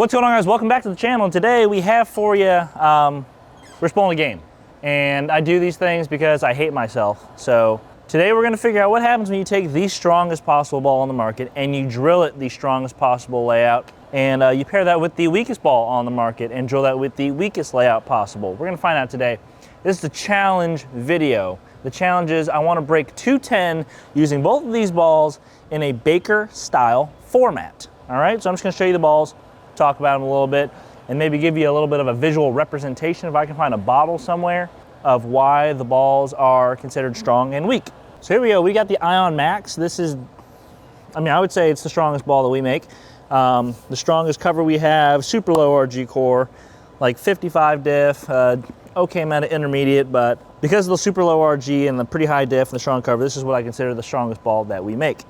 What's going on, guys? Welcome back to the channel. Today we have for you, we're spooling a game. And I do these things because I hate myself. So today we're gonna figure out what happens when you take the strongest possible ball on the market and you drill it the strongest possible layout. And you pair that with the weakest ball on the market and drill that with the weakest layout possible. We're gonna find out today. This is the challenge video. The challenge is I wanna break 210 using both of these balls in a Baker style format. All right, so I'm just gonna show you the balls, talk about them a little bit, and maybe give you a little bit of a visual representation, if I can find a bottle somewhere, of why the balls are considered strong and weak. So here we go, we got the Ion Max. This is, I would say it's the strongest ball that we make. The strongest cover we have, super low RG core, like 55 diff, okay amount of intermediate, but because of the super low RG and the pretty high diff and the strong cover, this is what I consider the strongest ball that we make.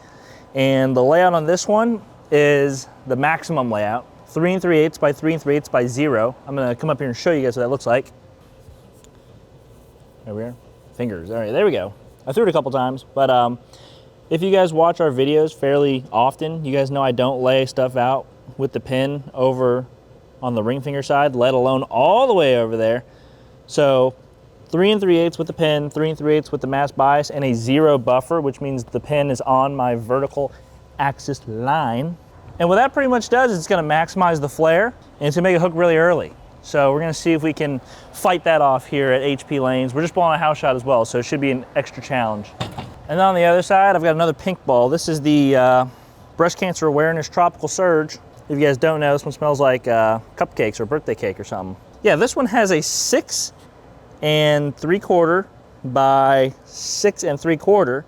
And the layout on this one is the maximum layout. 3 3/8 by 3 3/8 by 0. I'm gonna come up here and show you guys what that looks like. There we are. Fingers. All right, there we go. I threw it a couple times, but if you guys watch our videos fairly often, you guys know I don't lay stuff out with the pin over on the ring finger side, let alone all the way over there. So 3 3/8 with the pin, 3 3/8 with the mass bias, and a 0 buffer, which means the pin is on my vertical axis line. And what that pretty much does is it's gonna maximize the flare and it's gonna make it hook really early. So we're gonna see if we can fight that off here at HP Lanes. We're just blowing a house shot as well, so it should be an extra challenge. And then on the other side, I've got another pink ball. This is the Breast Cancer Awareness Tropical Surge. If you guys don't know, this one smells like cupcakes or birthday cake or something. Yeah, this one has a 6 3/4 by 6 3/4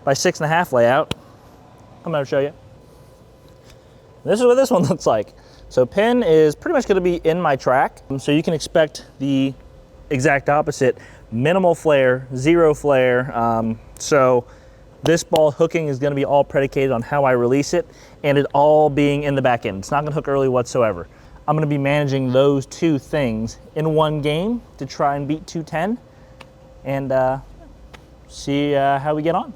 by 6 1/2 layout. I'm gonna show you. This is what this one looks like. So pin is pretty much gonna be in my track. So you can expect the exact opposite. Minimal flare, 0 flare. So this ball hooking is gonna be all predicated on how I release it and it all being in the back end. It's not gonna hook early whatsoever. I'm gonna be managing those two things in one game to try and beat 210 and see how we get on.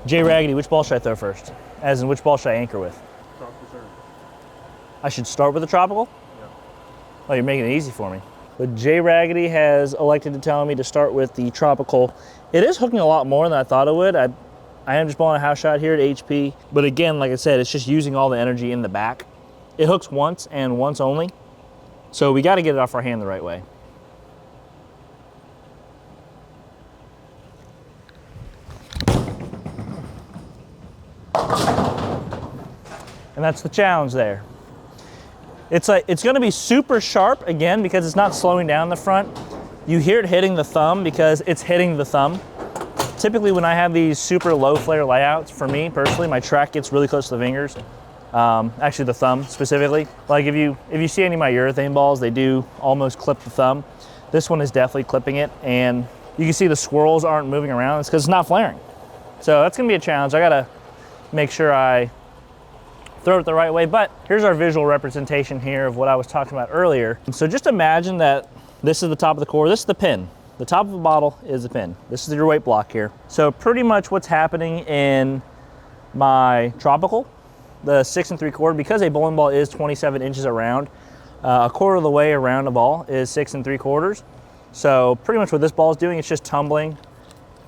Jay Raggedy, which ball should I throw first? As in, which ball should I anchor with? I should start with the tropical? Yeah. Oh, you're making it easy for me. But Jay Raggedy has elected to tell me to start with the tropical. It is hooking a lot more than I thought it would. I am just blowing a house shot here at HP. But again, like I said, it's just using all the energy in the back. It hooks once and once only. So we gotta get it off our hand the right way. And that's the challenge there. It's gonna be super sharp again because it's not slowing down the front. You hear it hitting the thumb because it's hitting the thumb. Typically when I have these super low flare layouts, for me personally, my track gets really close to the fingers. Actually the thumb specifically. Like if you see any of my urethane balls, they do almost clip the thumb. This one is definitely clipping it, and you can see the swirls aren't moving around. It's because it's not flaring. So that's gonna be a challenge. I gotta make sure I throw it the right way, but here's our visual representation here of what I was talking about earlier. So just imagine that this is the top of the core, this is the pin. The top of the bottle is the pin. This is your weight block here. So pretty much what's happening in my tropical, the 6 3/4, because a bowling ball is 27 inches around, a quarter of the way around a ball is 6 3/4. So pretty much what this ball is doing, it's just tumbling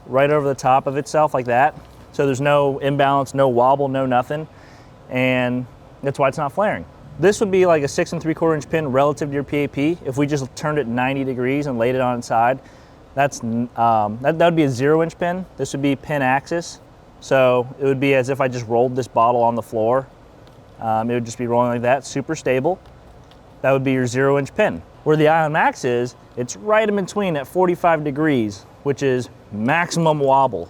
right over the top of itself like that. So there's no imbalance, no wobble, no nothing. And that's why it's not flaring. This would be like a 6 3/4 inch pin relative to your PAP. If we just turned it 90 degrees and laid it on its side, that would be a 0-inch pin. This would be pin axis. So it would be as if I just rolled this bottle on the floor. It would just be rolling like that, super stable. That would be your 0-inch pin. Where the Ion Max is, it's right in between at 45 degrees, which is maximum wobble.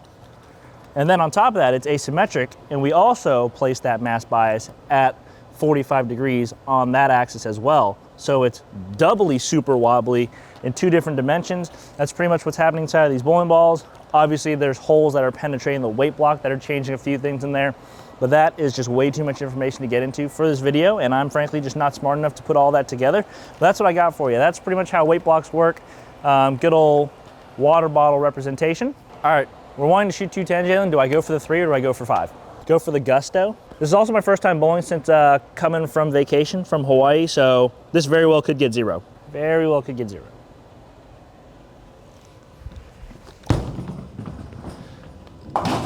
And then on top of that, it's asymmetric, and we also place that mass bias at 45 degrees on that axis as well. So it's doubly super wobbly in 2 different dimensions. That's pretty much what's happening inside of these bowling balls. Obviously, there's holes that are penetrating the weight block that are changing a few things in there, but that is just way too much information to get into for this video, and I'm frankly just not smart enough to put all that together. But that's what I got for you. That's pretty much how weight blocks work. Good old water bottle representation. All right. We're wanting to shoot 210, Jalen. Do I go for the 3 or do I go for 5? Go for the gusto. This is also my first time bowling since coming from vacation from Hawaii, so this very well could get 0. Very well could get 0.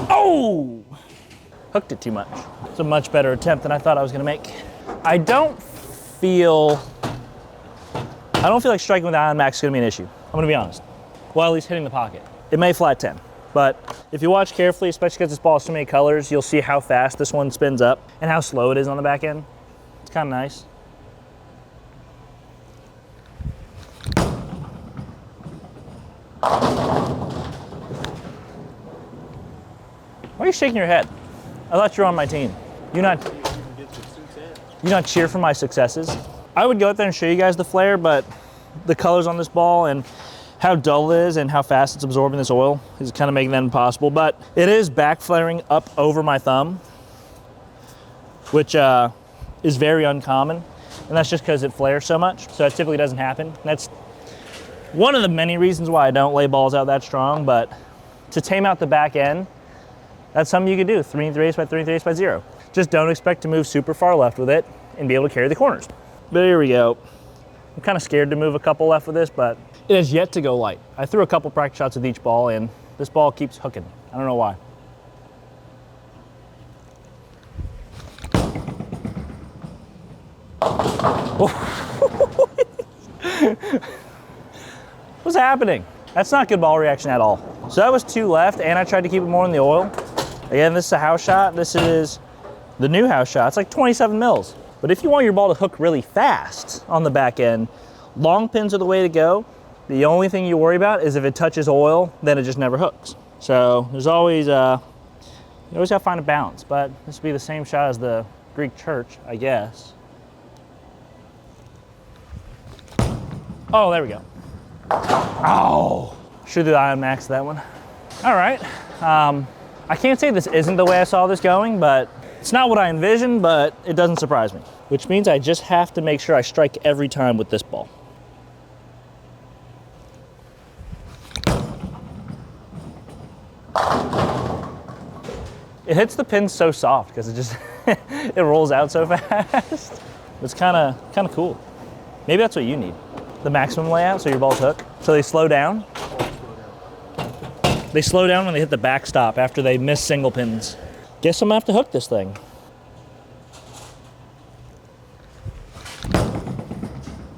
Oh! Hooked it too much. It's a much better attempt than I thought I was gonna make. I don't feel like striking with the Ion Max is gonna be an issue. I'm gonna be honest. Well, at least hitting the pocket. It may flat 10, but if you watch carefully, especially because this ball has so many colors, you'll see how fast this one spins up and how slow it is on the back end. It's kind of nice. Why are you shaking your head? I thought you were on my team. You not cheer for my successes? I would go out there and show you guys the flare, but the colors on this ball and how dull it is and how fast it's absorbing this oil is kind of making that impossible. But it is back flaring up over my thumb, which is very uncommon. And that's just because it flares so much. So it typically doesn't happen. That's one of the many reasons why I don't lay balls out that strong, but to tame out the back end, that's something you could do, 3 3/8 by 3 3/8 by 0. Just don't expect to move super far left with it and be able to carry the corners. But here we go. I'm kind of scared to move a couple left with this, but it has yet to go light. I threw a couple practice shots with each ball and this ball keeps hooking. I don't know why. What's happening? That's not good ball reaction at all. So that was 2 left and I tried to keep it more in the oil. Again, this is a house shot. This is the new house shot. It's like 27 mils. But if you want your ball to hook really fast on the back end, long pins are the way to go. The only thing you worry about is if it touches oil, then it just never hooks. So there's always, you always have to find a balance, but this would be the same shot as the Greek church, I guess. Oh, there we go. Oh, should do the Ion Max that one. All right, I can't say this isn't the way I saw this going, but it's not what I envisioned, but it doesn't surprise me, which means I just have to make sure I strike every time with this ball. It hits the pins so soft because it just it rolls out so fast. It's kind of cool. Maybe that's what you need. The maximum layout so your balls hook. So they slow down. They slow down when they hit the backstop after they miss single pins. Guess I'm gonna have to hook this thing.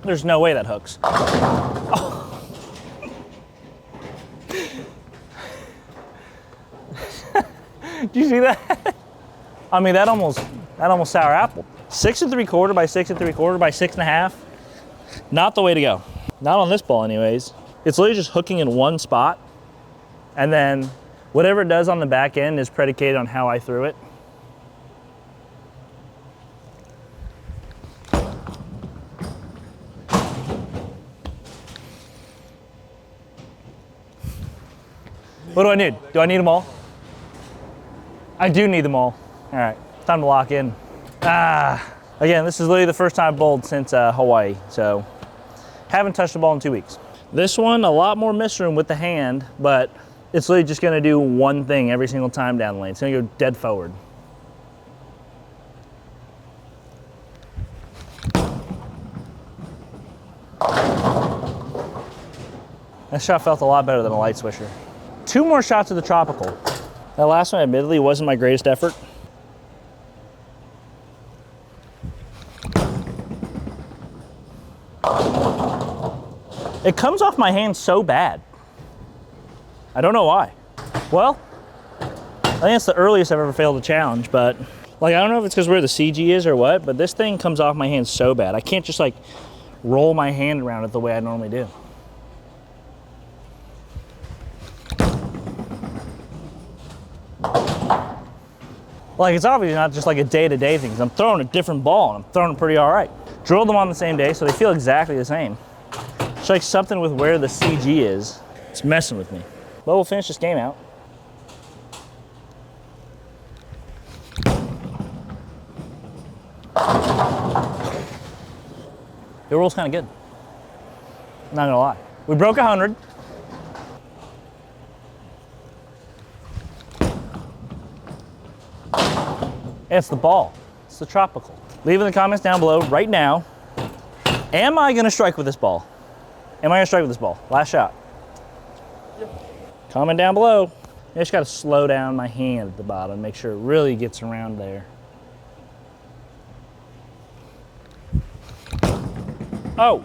There's no way that hooks. Oh. Did you see that? I mean, that almost sour apple. 6 3/4 by 6 3/4 by 6.5. Not the way to go. Not on this ball anyways. It's literally just hooking in one spot. And then whatever it does on the back end is predicated on how I threw it. What do I need? Do I need them all? I do need them all. All right, time to lock in. Again, this is literally the first time I've bowled since Hawaii, so haven't touched the ball in 2 weeks. This one, a lot more miss room with the hand, but it's literally just gonna do one thing every single time down the lane. It's gonna go dead forward. That shot felt a lot better than a light swisher. 2 more shots of the tropical. That last one admittedly wasn't my greatest effort. It comes off my hand so bad. I don't know why. Well, I think it's the earliest I've ever failed a challenge, but like, I don't know if it's because where the CG is or what, but this thing comes off my hand so bad. I can't just like roll my hand around it the way I normally do. Like, it's obviously not just like a day-to-day thing, because I'm throwing a different ball and I'm throwing them pretty all right. Drilled them on the same day, so they feel exactly the same. It's like something with where the CG is. It's messing with me. But we'll finish this game out. It rolls kind of good. Not gonna lie. We broke 100. It's the ball. It's the tropical. Leave in the comments down below right now. Am I gonna strike with this ball? Am I gonna strike with this ball? Last shot. Yep. Comment down below. I just gotta slow down my hand at the bottom, make sure it really gets around there. Oh.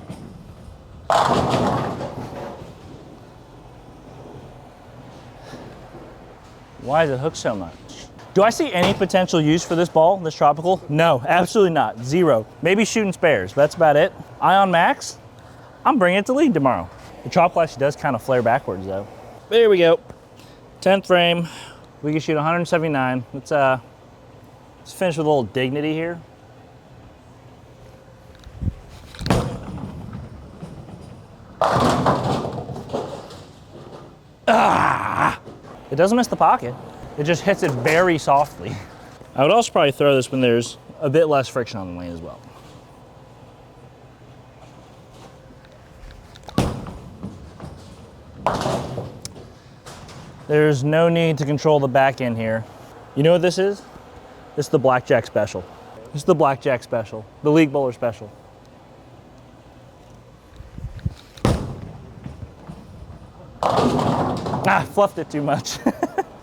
Why is it hooked so much? Do I see any potential use for this ball, this tropical? No, absolutely not, zero. Maybe shooting spares, but that's about it. Ion Max, I'm bringing it to lead tomorrow. The tropical actually does kind of flare backwards though. There we go, 10th frame. We can shoot 179. Let's finish with a little dignity here. Ah! It doesn't miss the pocket. It just hits it very softly. I would also probably throw this when there's a bit less friction on the lane as well. There's no need to control the back end here. You know what this is? This is the Blackjack Special. This is the Blackjack Special, the League Bowler Special. Ah, fluffed it too much.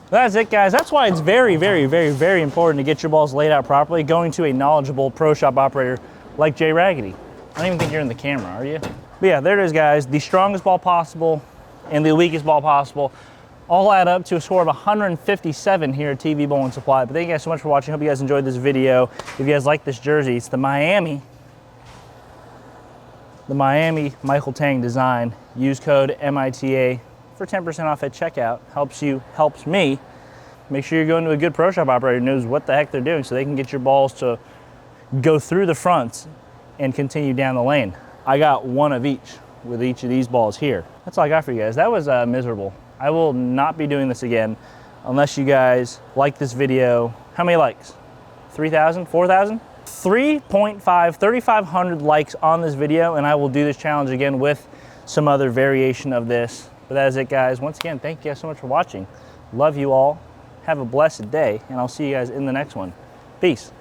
That's it, guys. That's why it's very, very, very, very important to get your balls laid out properly, going to a knowledgeable pro shop operator like Jay Raggedy. I don't even think you're in the camera, are you? But yeah, there it is, guys. The strongest ball possible and the weakest ball possible all add up to a score of 157 here at TV Bowling Supply. But thank you guys so much for watching. Hope you guys enjoyed this video. If you guys like this jersey, it's the Miami Michael Tang design. Use code MITA for 10% off at checkout. Helps you, helps me. Make sure you're going to a good pro shop operator who knows what the heck they're doing so they can get your balls to go through the fronts and continue down the lane. I got one of each with each of these balls here. That's all I got for you guys. That was miserable. I will not be doing this again unless you guys like this video. How many likes? 3,000, 4,000? 3,500 likes on this video, and I will do this challenge again with some other variation of this. But that is it, guys. Once again, thank you guys so much for watching. Love you all. Have a blessed day, and I'll see you guys in the next one. Peace.